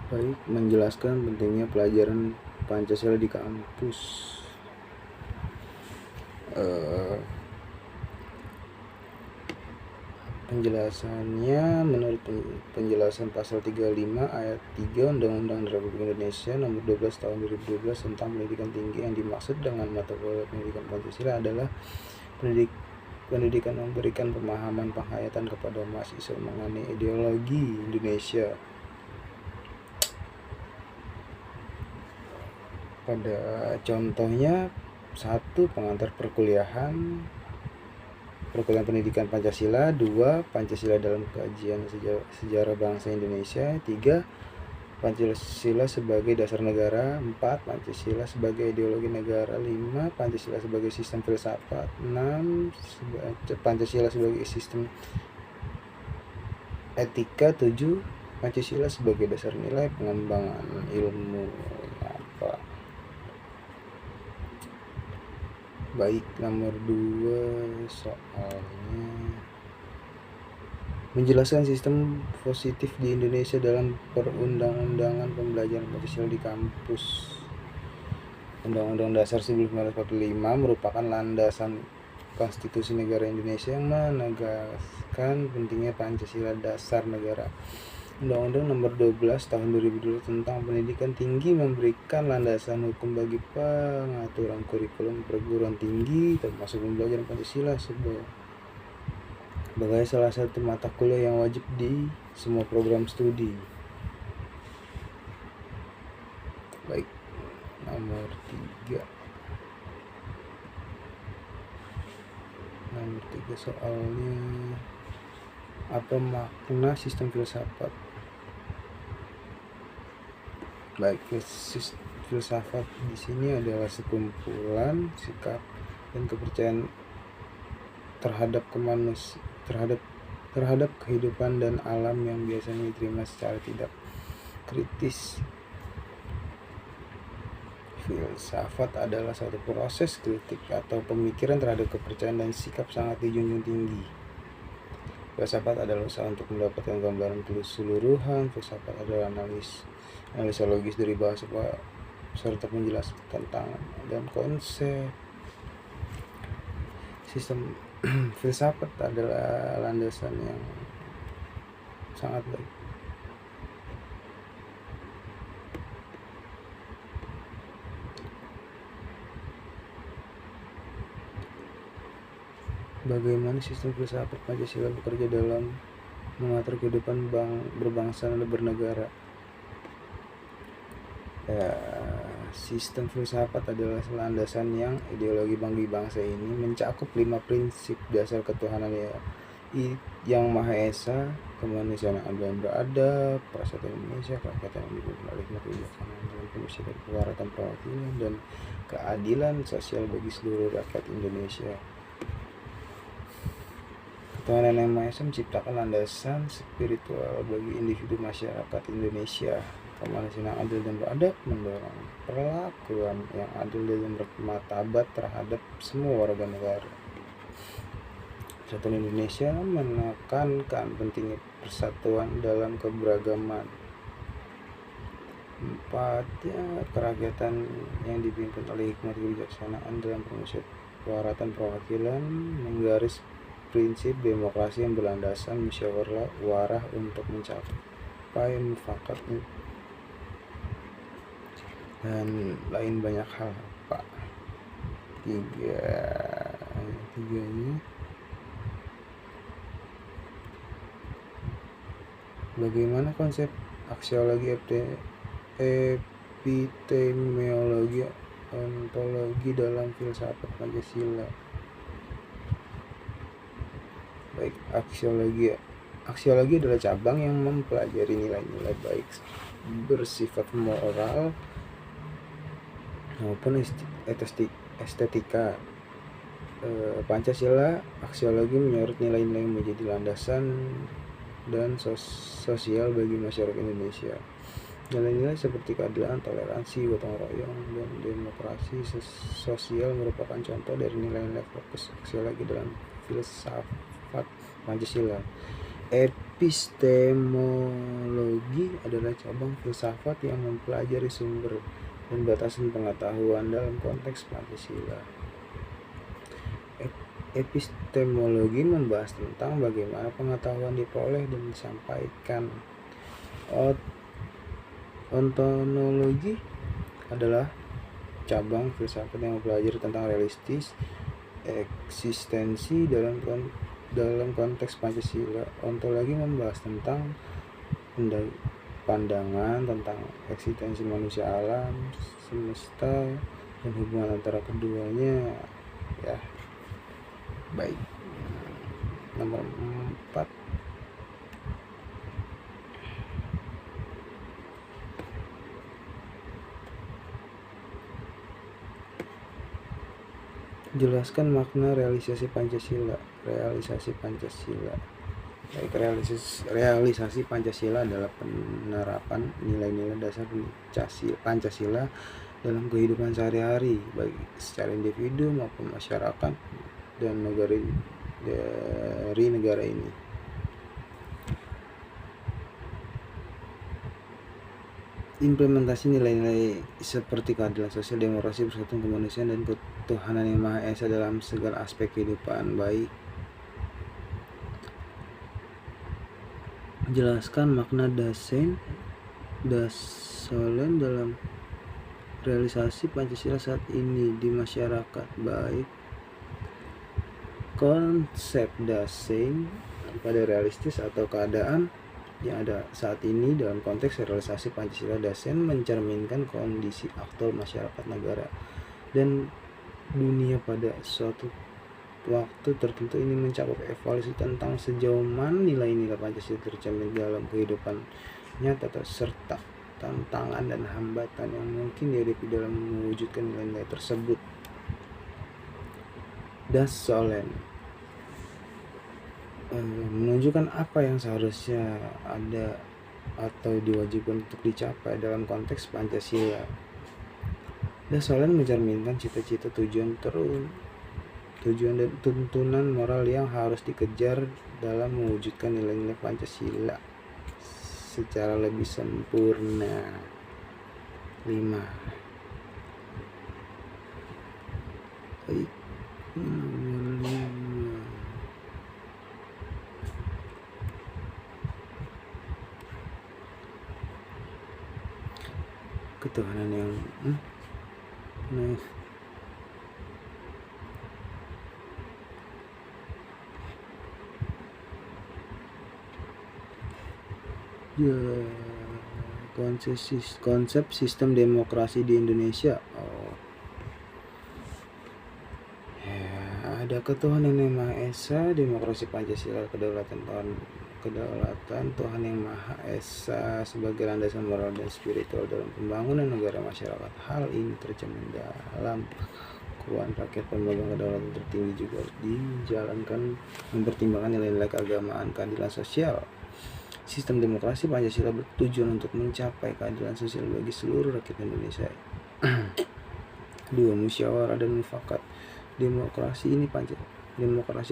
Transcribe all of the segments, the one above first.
Baik, menjelaskan pentingnya pelajaran Pancasila di kampus. Penjelasannya menurut penjelasan pasal 35 ayat 3 Undang-Undang Republik Indonesia nomor 12 tahun 2012 tentang pendidikan tinggi, yang dimaksud dengan mata kuliah pendidikan Pancasila adalah pendidikan memberikan pemahaman penghayatan kepada mahasiswa mengenai ideologi Indonesia. Pada contohnya, 1. Pengantar perkuliahan pendidikan Pancasila. 2. Pancasila dalam kajian sejarah bangsa Indonesia. 3. Pancasila sebagai dasar negara. 4. Pancasila sebagai ideologi negara. 5. Pancasila sebagai sistem filsafat. 6. Pancasila sebagai sistem etika. 7. Pancasila sebagai dasar nilai pengembangan ilmu. Baik, nomor 2 soalnya menjelaskan sistem positif di Indonesia dalam perundang-undangan pembelajaran Pancasila di kampus. Undang-Undang Dasar 1945 merupakan landasan konstitusi negara Indonesia yang menegaskan pentingnya Pancasila dasar negara. Undang-Undang Nomor 12 Tahun 2002 tentang Pendidikan Tinggi memberikan landasan hukum bagi pengaturan kurikulum perguruan tinggi, termasuk pembelajaran Pancasila sebagai salah satu mata kuliah yang wajib di semua program studi. Baik, nomor 3 soalnya apa makna sistem filsafat. Baik, filsafat di sini adalah sekumpulan sikap dan kepercayaan terhadap kehidupan dan alam yang biasanya diterima secara tidak kritis. Filsafat adalah suatu proses kritik atau pemikiran terhadap kepercayaan dan sikap sangat dijunjung tinggi. Filsafat adalah usaha untuk mendapatkan gambaran keseluruhan. Filsafat adalah analisa logis dari bahasa serta penjelasan tentang dan konsep. Sistem filsafat adalah landasan yang sangat baik. Bagaimana sistem filsafat Pancasila bekerja dalam mengatur kehidupan berbangsa dan bernegara? Sistem filsafat adalah landasan yang ideologi bangsa ini mencakup 5 prinsip dasar ketuhanan yang Maha Esa, kemanusiaan yang adil dan beradab, persatuan Indonesia, kerakyatan yang dipimpin oleh hikmat kebijaksanaan dalam fungsi dan kewaratan perwakilan, dan keadilan sosial bagi seluruh rakyat Indonesia. Ketuhanan yang Maha Esa menciptakan landasan spiritual bagi individu masyarakat Indonesia. Kemanusiaan yang adil dan beradab mendorong perlakuan yang adil dan bermartabat terhadap semua warga negara. Persatuan Indonesia menekankan pentingnya persatuan dalam keberagaman. 4. Kerakyatan yang dipimpin oleh hikmat kebijaksanaan dalam fungsi kewaratan perwakilan, menggaris prinsip demokrasi yang berlandasan musyawarah untuk mencapai mufakat dan lain banyak hal, Pak. Tiganya bagaimana konsep aksiologi, epidemiologi, ontologi dalam filsafat Pancasila. Baik, aksiologi adalah cabang yang mempelajari nilai-nilai baik bersifat moral maupun estetika. Pancasila aksiologi menyorot nilai-nilai yang menjadi landasan dan sosial bagi masyarakat Indonesia. Nilai-nilai seperti keadilan, toleransi, gotong royong, dan demokrasi sosial merupakan contoh dari nilai-nilai fokus aksiologi dalam filsafat Pancasila. Epistemologi adalah cabang filsafat yang mempelajari sumber dan batasan pengetahuan dalam konteks Pancasila. Epistemologi membahas tentang bagaimana pengetahuan diperoleh dan disampaikan. Ontologi adalah cabang filsafat yang mempelajari tentang realistis eksistensi dalam konteks Pancasila. Ontologi membahas tentang pandangan tentang eksistensi manusia, alam semesta, dan hubungan antara keduanya. Ya, baik. Nomor 4, jelaskan makna realisasi Pancasila. Baik, realisasi Pancasila adalah penerapan nilai-nilai dasar Pancasila dalam kehidupan sehari-hari, baik secara individu maupun masyarakat dan dari negara ini. Implementasi nilai-nilai seperti keadilan sosial, demokrasi, persatuan, kemanusiaan, dan ketuhanan yang Maha Esa dalam segala aspek kehidupan. Baik, jelaskan makna dasein dalam realisasi Pancasila saat ini di masyarakat. Baik, konsep dasein pada realistis atau keadaan yang ada saat ini dalam konteks realisasi Pancasila. Dasein mencerminkan kondisi aktual masyarakat, negara, dan dunia pada suatu waktu tertentu. Ini mencakup evaluasi tentang sejauh mana nilai-nilai Pancasila tercermin dalam kehidupan nyata serta tantangan dan hambatan yang mungkin dihadapi dalam mewujudkan nilai-nilai tersebut. Das Solem menunjukkan apa yang seharusnya ada atau diwajibkan untuk dicapai dalam konteks Pancasila. Das Solem mencerminkan cita-cita, tujuan dan tuntunan moral yang harus dikejar dalam mewujudkan nilai-nilai Pancasila secara lebih sempurna. 5. Baik, ketuhanan yang konsep sistem demokrasi di Indonesia. Ada ketuhanan yang Maha Esa, demokrasi Pancasila, kedaulatan Tuhan yang Maha Esa sebagai landasan moral dan spiritual dalam pembangunan negara masyarakat. Hal ini tercermin dalam kekuatan rakyat. Pembangunan kedaulatan tertinggi juga dijalankan mempertimbangkan nilai-nilai keagamaan, keadilan sosial. Sistem demokrasi Pancasila bertujuan untuk mencapai keadilan sosial bagi seluruh rakyat Indonesia. 2. Musyawarah dan mufakat. Demokrasi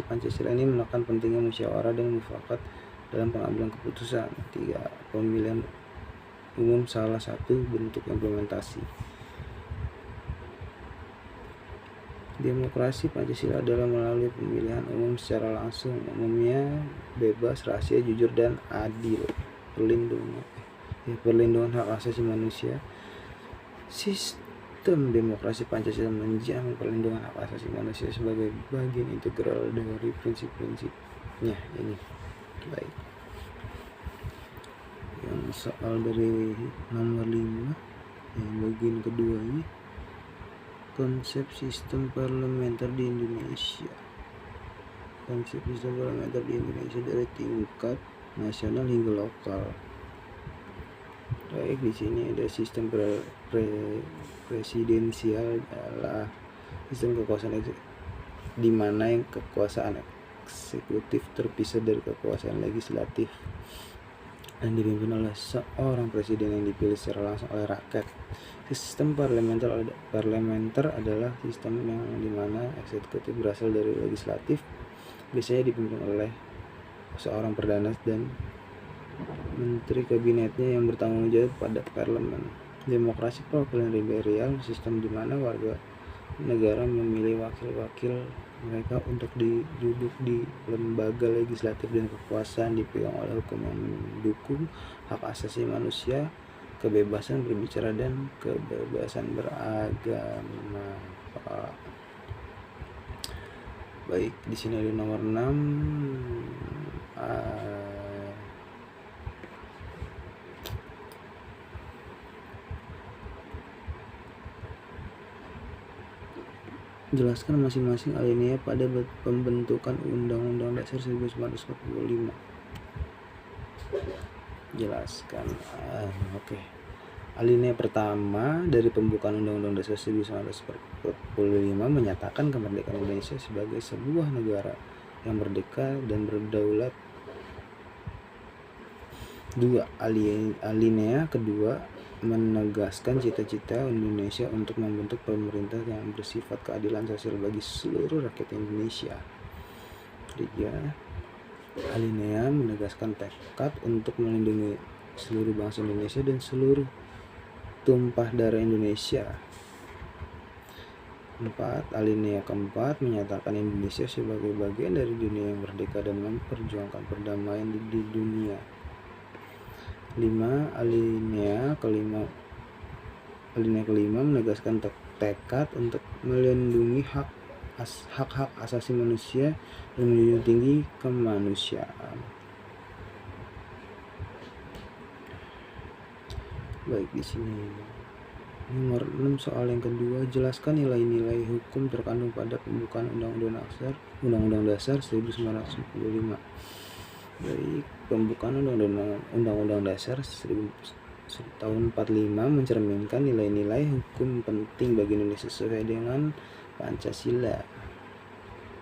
Pancasila ini menekan pentingnya musyawarah dan mufakat dalam pengambilan keputusan. 3. Pemilihan umum salah satu bentuk implementasi. Demokrasi Pancasila adalah melalui pemilihan umum secara langsung, umumnya bebas, rahasia, jujur, dan adil. Perlindungan hak asasi manusia. Sistem demokrasi Pancasila menjamin perlindungan hak asasi manusia sebagai bagian integral dari prinsip-prinsipnya ini. Baik, yang soal dari nomor 5 yang bagian kedua ini, konsep sistem parlementer di Indonesia. Konsep sistem parlementer di Indonesia dari tingkat nasional hingga lokal. Baik, di sini ada sistem presidensial adalah sistem kekuasaan di mana yang kekuasaan eksekutif terpisah dari kekuasaan legislatif dan dipimpin oleh seorang presiden yang dipilih secara langsung oleh rakyat. Sistem parlementer adalah sistem yang dimana eksekutif berasal dari legislatif, biasanya dipimpin oleh seorang perdana dan menteri kabinetnya yang bertanggung jawab pada parlemen. Demokrasi perwakilan imperial, sistem di mana warga negara memilih wakil-wakil mereka untuk duduk di lembaga legislatif dan kekuasaan dipegang oleh hukum yang mendukung hak asasi manusia, kebebasan berbicara dan kebebasan beragama. Baik, di sini ada nomor 6. Jelaskan masing-masing alinea pada pembentukan Undang-Undang Dasar 1945. Jelaskan. Oke. Alinea pertama dari pembukaan Undang-Undang Dasar 1945 menyatakan kemerdekaan Indonesia sebagai sebuah negara yang merdeka dan berdaulat. 2. Alinea kedua menegaskan cita-cita Indonesia untuk membentuk pemerintah yang bersifat keadilan sosial bagi seluruh rakyat Indonesia. 3. Alinea menegaskan tekad untuk melindungi seluruh bangsa Indonesia dan seluruh tumpah darah Indonesia. 4. Alinea keempat menyatakan Indonesia sebagai bagian dari dunia yang merdeka dan memperjuangkan perdamaian di dunia. 5. Alinea kelima menegaskan tekad untuk melindungi hak-hak asasi manusia dan menjunjung tinggi kemanusiaan. Baik, di sini nomor 6 soal yang kedua, jelaskan nilai-nilai hukum terkandung pada pembukaan Undang-Undang Dasar 1945. Baik, pembukaan Undang-Undang Dasar tahun 45 mencerminkan nilai-nilai hukum penting bagi Indonesia sesuai dengan Pancasila.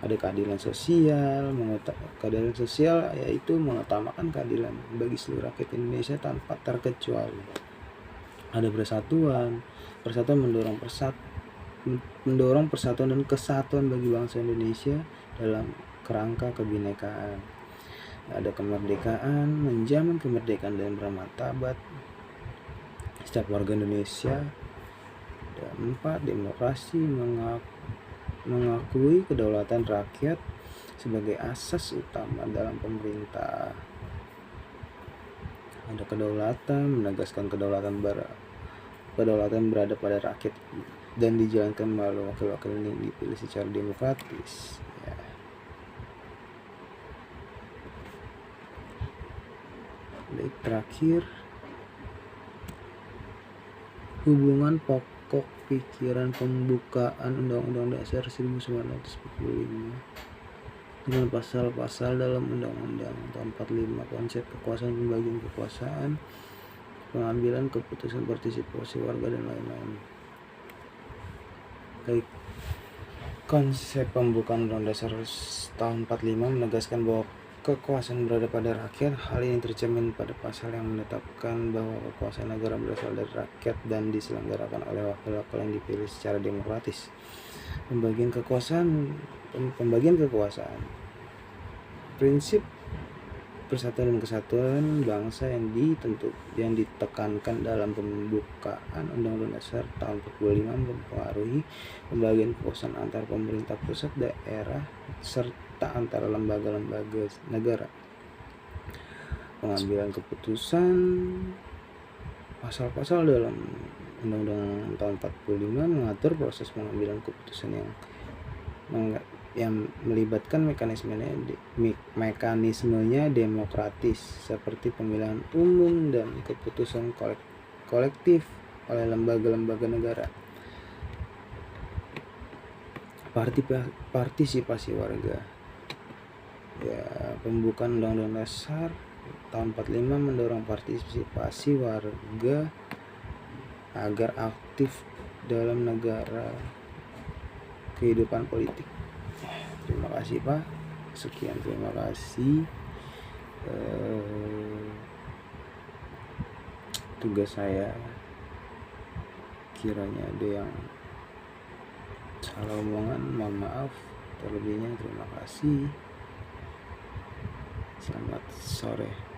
Ada keadilan sosial, yaitu mengutamakan keadilan bagi seluruh rakyat Indonesia tanpa terkecuali. Ada persatuan mendorong persatuan dan kesatuan bagi bangsa Indonesia dalam kerangka kebinekaan. Ada kemerdekaan, menjamin kemerdekaan dan bermartabat setiap warga Indonesia. Dan 4. Demokrasi mengakui kedaulatan rakyat sebagai asas utama dalam pemerintah. Ada kedaulatan, menegaskan kedaulatan berada pada rakyat dan dijalankan melalui wakil-wakil yang dipilih secara demokratis. Baik, terakhir, hubungan pokok pikiran pembukaan Undang-Undang Dasar 1945 dengan pasal-pasal dalam Undang-Undang tahun 45, konsep kekuasaan, pembagian kekuasaan, pengambilan keputusan, partisipasi warga dan lain-lain. Baik, konsep pembukaan Undang-Undang Dasar tahun 45 menegaskan bahwa kekuasaan berada pada rakyat. Hal ini tercermin pada pasal yang menetapkan bahwa kekuasaan negara berasal dari rakyat dan diselenggarakan oleh wakil-wakil yang dipilih secara demokratis. Pembagian kekuasaan, prinsip persatuan dan kesatuan bangsa yang ditekankan dalam pembukaan Undang-Undang Dasar tahun 45 mempengaruhi pembagian kekuasaan antar pemerintah pusat, daerah, serta antara lembaga-lembaga negara. Pengambilan keputusan, pasal-pasal dalam Undang-Undang tahun 45 mengatur proses pengambilan keputusan yang melibatkan mekanismenya demokratis seperti pemilihan umum dan keputusan kolektif oleh lembaga-lembaga negara. Partisipasi warga. Pembukaan Undang-Undang Dasar tahun 45 mendorong partisipasi warga agar aktif dalam kehidupan politik. Terima kasih Pak. Sekian, terima kasih. Tugas saya, kiranya ada yang salah omongan, mohon maaf. Terlebihnya terima kasih. Selamat sore.